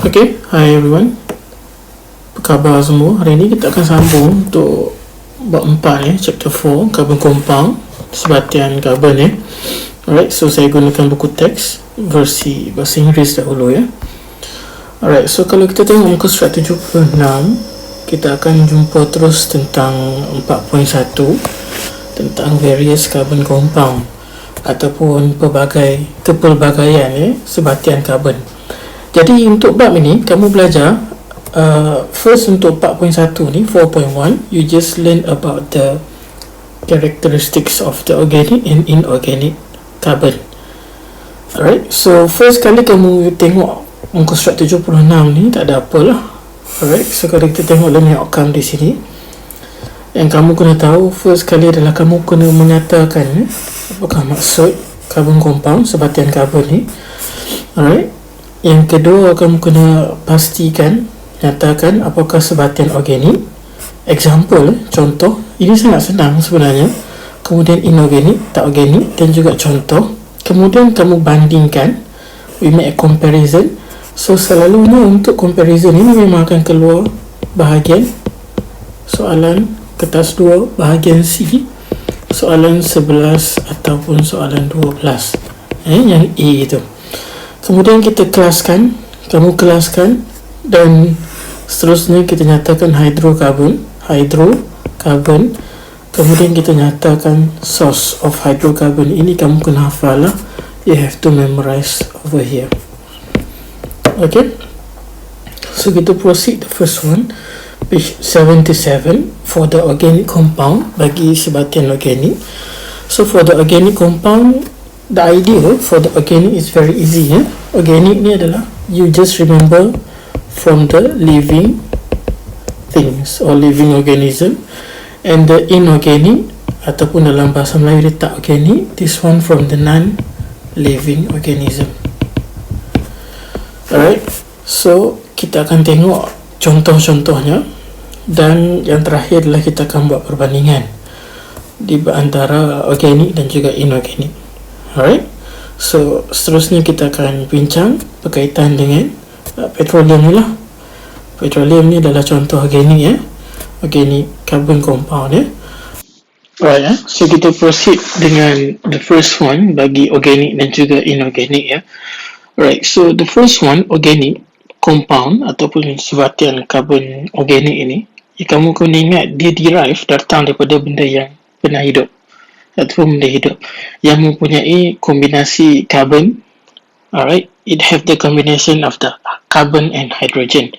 Okay, hi everyone. Apa khabar semua? Hari ni kita akan sambung untuk bab 4 chapter 4, carbon compound, sebatian karbon Alright, so saya gunakan buku teks versi bahasa Inggeris dahulu Alright, so kalau kita tengok muka surat 76, kita akan jumpa terus tentang 4.1 tentang various carbon compound ataupun kepelbagaian sebatian karbon. Jadi untuk bab ini kamu belajar first untuk 4.1 ni 4.1 you just learn about the characteristics of the organic and inorganic carbon. Alright, so first kali kamu tengok muka surat 76 ni tak ada apalah. Alright, so kalau kita tengok learning outcome di sini, yang kamu kena tahu first kali adalah kamu kena menyatakan apakah maksud carbon compound, sebatian karbon ni. Alright, yang kedua kamu kena pastikan, nyatakan apakah sebatian organik. Example, contoh, ini sangat senang sebenarnya. Kemudian inorganic, tak organik, dan juga contoh. Kemudian kamu bandingkan, we make a comparison. So selalunya untuk comparison ini memang akan keluar bahagian soalan kertas 2 bahagian C, soalan 11 ataupun soalan 12 yang A itu. Kemudian kita kelaskan, kamu kelaskan, dan seterusnya kita nyatakan hydrocarbon, kemudian kita nyatakan source of hydrocarbon. Ini kamu kena hafal lah, you have to memorize over here. Okay, so kita proceed the first one, page 77 for the organic compound, bagi sebatian organik. So for the organic compound, the idea for the organic is very easy. Organic ni adalah you just remember from the living things or living organism, and the inorganic ataupun dalam bahasa Melayu dia tak organic, this one from the non-living organism. Alright, so kita akan tengok contoh-contohnya, dan yang terakhir adalah kita akan buat perbandingan di antara organik dan juga inorganic. Alright, so seterusnya kita akan bincang berkaitan dengan petroleum ni lah. Petroleum ni adalah contoh organic organic carbon compound Alright, so kita proceed dengan the first one bagi organic dan juga inorganic Alright, so the first one, organic compound ataupun sebatian karbon organik ini, kamu kena ingat dia derive, datang daripada benda yang pernah hidup ataupun benda hidup yang mempunyai kombinasi carbon. Alright, it have the combination of the carbon and hydrogen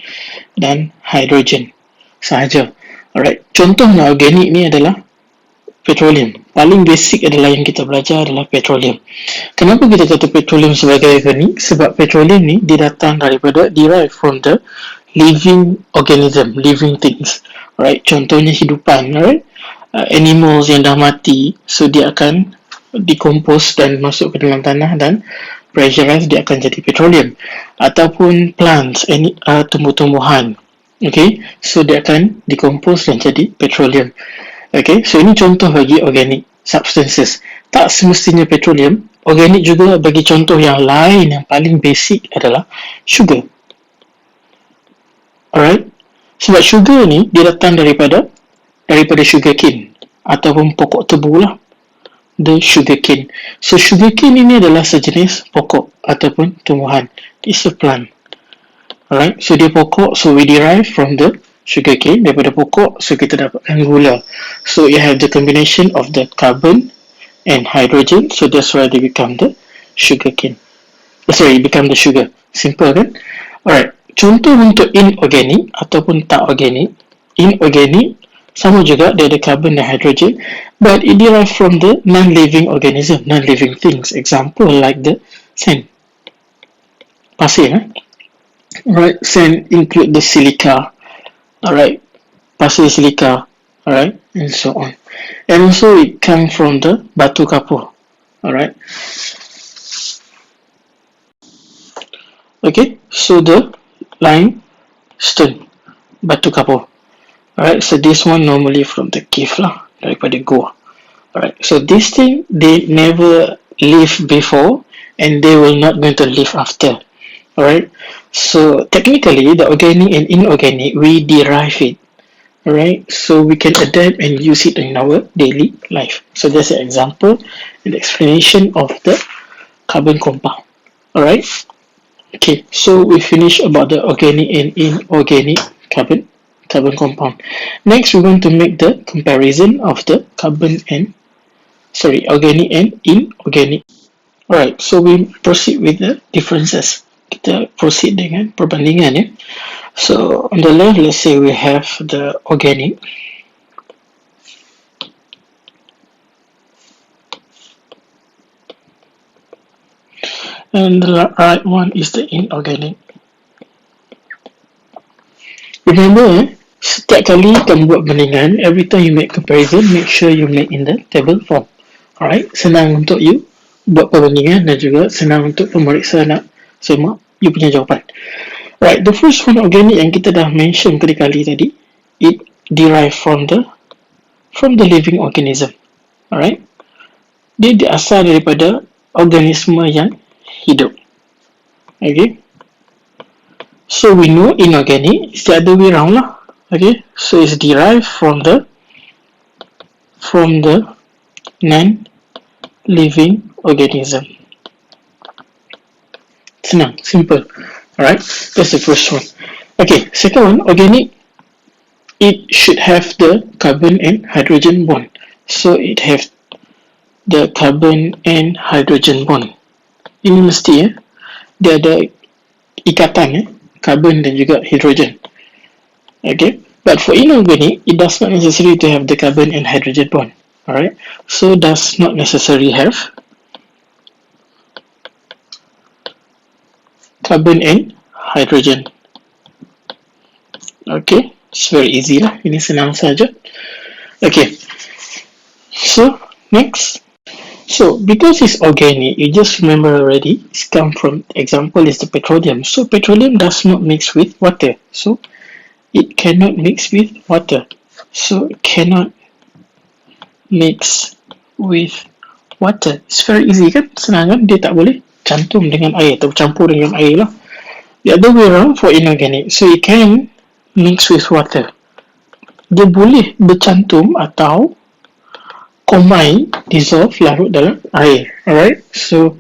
dan hydrogen sahaja. Alright, contohnya organik ni adalah petroleum. Paling basic adalah yang kita belajar adalah petroleum. Kenapa kita kata petroleum sebagai organik? Sebab petroleum ni dia datang daripada, derive from the living organism, living things. Alright, contohnya hidupan, alright, animals yang dah mati, so dia akan decompose dan masuk ke dalam tanah dan pressurize, dia akan jadi petroleum. Ataupun plants, tumbuh-tumbuhan, okay, so dia akan decompose dan jadi petroleum. Okay, so ini contoh bagi organic substances. Tak semestinya petroleum, organic juga bagi contoh yang lain yang paling basic adalah sugar. Alright, sebab sugar ni dia datang daripada sugar cane ataupun pokok tebu lah, the sugar cane. So sugar cane ini adalah sejenis pokok ataupun tumbuhan. It's a plant. Alright, so dia pokok, so we derive from the sugar cane, daripada pokok, so kita dapatkan gula. So you have the combination of the carbon and hydrogen, so that's why they become the sugar cane. Become the sugar. Simple kan? Alright, contoh untuk inorganic ataupun tak organic. Inorganic sama juga, dia ada carbon dan hydrogen, but it derive from the non-living organism, non-living things. Example like the sand, pasir. Alright, sand include the silica. Alright, pasir silika, alright, and so on. And also it comes from the batu kapur. Alright, okay, so the limestone, batu kapur. Alright, so this one normally from the cave lah, daripada gua. Alright, so this thing they never live before and they will not going to live after. Alright, so technically the organic and inorganic we derive it. Alright, so we can adapt and use it in our daily life. So that's an example and explanation of the carbon compound. Alright, okay, so we finish about the organic and inorganic carbon compound. Next, we're going to make the comparison of the organic and inorganic. Alright, so we proceed with the differences. Kita proceed dengan perbandingan ya. So on the left, let's say we have the organic. And the right one is the inorganic. Remember, setiap kali kamu buat bandingan, every time you make comparison, make sure you make in the table form. Alright, senang untuk you buat perbandingan dan juga senang untuk pemeriksa nak semak you punya jawapan. Right, the first one organic yang kita dah mention kali tadi, it derived from the living organism. Alright, dia asal daripada organisme yang hidup. Okay, so we know inorganic is the other way around lah. Okay, so it's derived from the non-living organism. Senang, simple. Alright, that's the first one. Okay, second one, organic. It should have the carbon and hydrogen bond. So it have the carbon and hydrogen bond. Ini mesti ya, dia ada ikatan carbon dan juga hydrogen. Okay, but for inorganic, it does not necessary to have the carbon and hydrogen bond. Alright, so does not necessarily have carbon and hydrogen. Okay, it's very easy lah. Ini senang saja. Okay, so next. So because it's organic, you just remember already. It's come from example is the petroleum. So petroleum does not mix with water. So it cannot mix with water. So it cannot mix with water. It's very easy kan? Senang kan? Dia tak boleh cantum dengan air atau campur dengan air lah. The other way around for inorganic, so it can mix with water. Dia boleh bercantum atau combine, dissolve, larut dalam air. Alright, so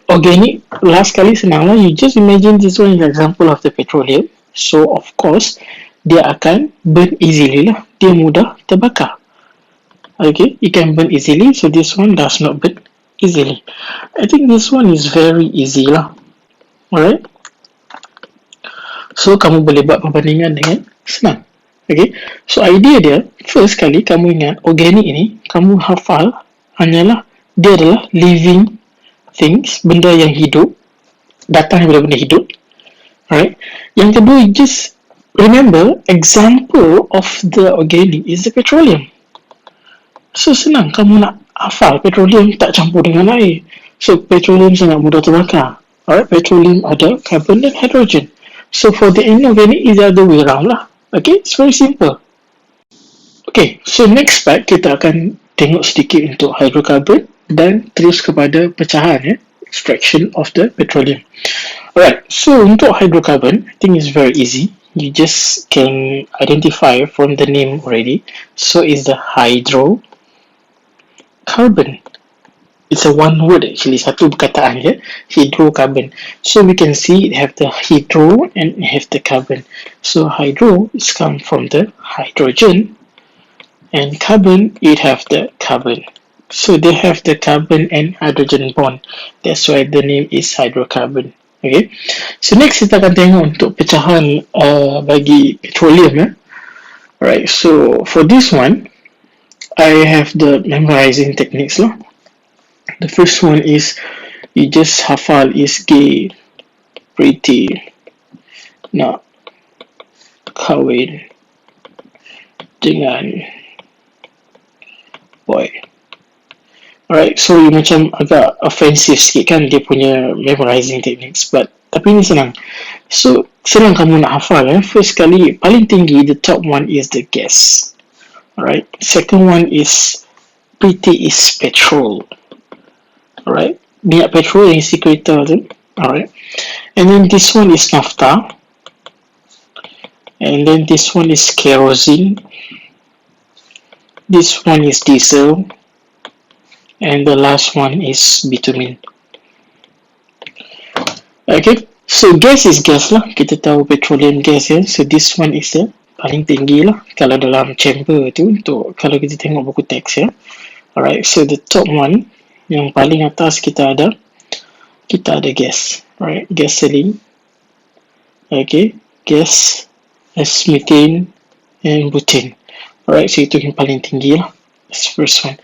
organic, last kali senang lah. You just imagine this one is an example of the petroleum. So of course dia akan burn easily lah. Dia mudah terbakar. Okay, it can burn easily. So this one does not burn easily. I think this one is very easy lah. Alright, so kamu boleh buat perbandingan dengan senang. Okay, so idea dia, first kali kamu ingat organic ni, kamu hafal hanyalah dia adalah living things, benda yang hidup, datang daripada benda hidup. Alright, yang kedua, just remember example of the organic is the petroleum. So senang kamu nak hafal petroleum tak campur dengan air. So petroleum sangat mudah terbakar. Alright, petroleum ada carbon dan hydrogen. So for the inorganic is the other way around lah. Okay, it's very simple. Okay, so next part kita akan tengok sedikit untuk hydrocarbon dan terus kepada pecahan extraction of the petroleum. Alright, so untuk hydrocarbon, I think it's very easy. You just can identify from the name already. So it's the hydrocarbon. It's a one word actually, satu perkataan ya, hydrocarbon. So we can see it have the hydro and have the carbon. So hydro is come from the hydrogen and carbon it have the carbon. So they have the carbon and hydrogen bond. That's why the name is hydrocarbon. Okay. So next kita akan tengok untuk pecahan bagi petroleum ya. Alright. So for this one, I have the memorizing techniques lah. The first one is you just hafal is gay, pretty, nak kahwin dengan boy. Alright, so you macam agak offensive sikit kan dia punya memorizing techniques, but tapi ni senang. So senang kamu nak hafal First kali, paling tinggi, the top one is the gas. Alright, second one is pretty is petrol. Alright, minyak petrol yang isi kereta tu. Alright, And then this one is naphtha. And then this one is kerosene. This one is diesel. And the last one is bitumen. Okay, so gas is gas lah. Kita tahu petroleum gas ya. So this one is the paling tinggi lah kalau dalam chamber tu, untuk kalau kita tengok buku teks ya. Alright, so the top one, yang paling atas kita ada gas. Alright, gasoline. Okay, gas, as methane and butane. Alright, so itu yang paling tinggi lah. That's the first one.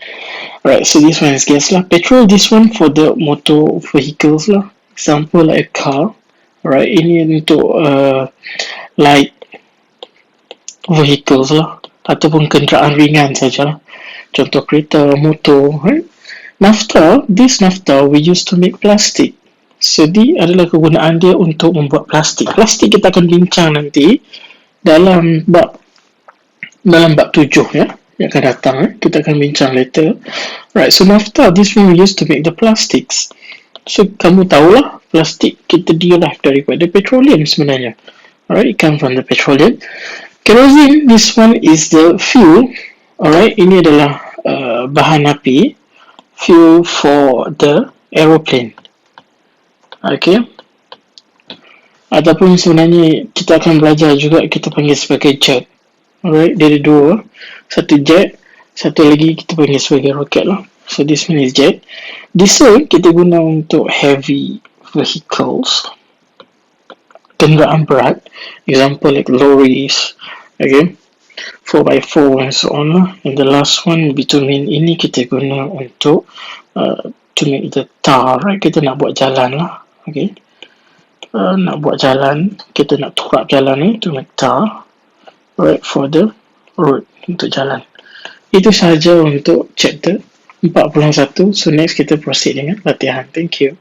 Alright, so this one is gas lah. Petrol, this one for the motor vehicles lah. Example like a car. Alright, ini untuk light vehicles lah, ataupun kenderaan ringan saja. Contoh kereta, motor. Right? Naphtha, this naphtha we used to make plastic. Jadi adalah kegunaan dia untuk membuat plastik. Plastik kita akan bincang nanti dalam bab 7 ya, yang akan datang. Kita akan bincang later. Right, so naphtha, this one we used to make the plastics. So kamu tahulah plastik kita derive daripada petroleum sebenarnya. Alright, it comes from the petroleum. Kerosene, this one is the fuel. Alright, ini adalah bahan api, fuel for the aeroplane. Okay, ataupun sebenarnya kita akan belajar juga, kita panggil sebagai jet. Alright, dia ada dua, satu jet, satu lagi kita panggil sebagai roket lah. So this one is jet. Diesel kita guna untuk heavy vehicles, kenderaan berat, example like lorries, okay, 4x4 and so on lah. And the last one, bitumen, ini kita guna untuk to make the tar, right? Kita nak buat jalan lah, okay, nak buat jalan, kita nak turap jalan to make tar, right, for the road, untuk jalan. Itu sahaja untuk chapter 41. So next kita proceed dengan latihan. Thank you.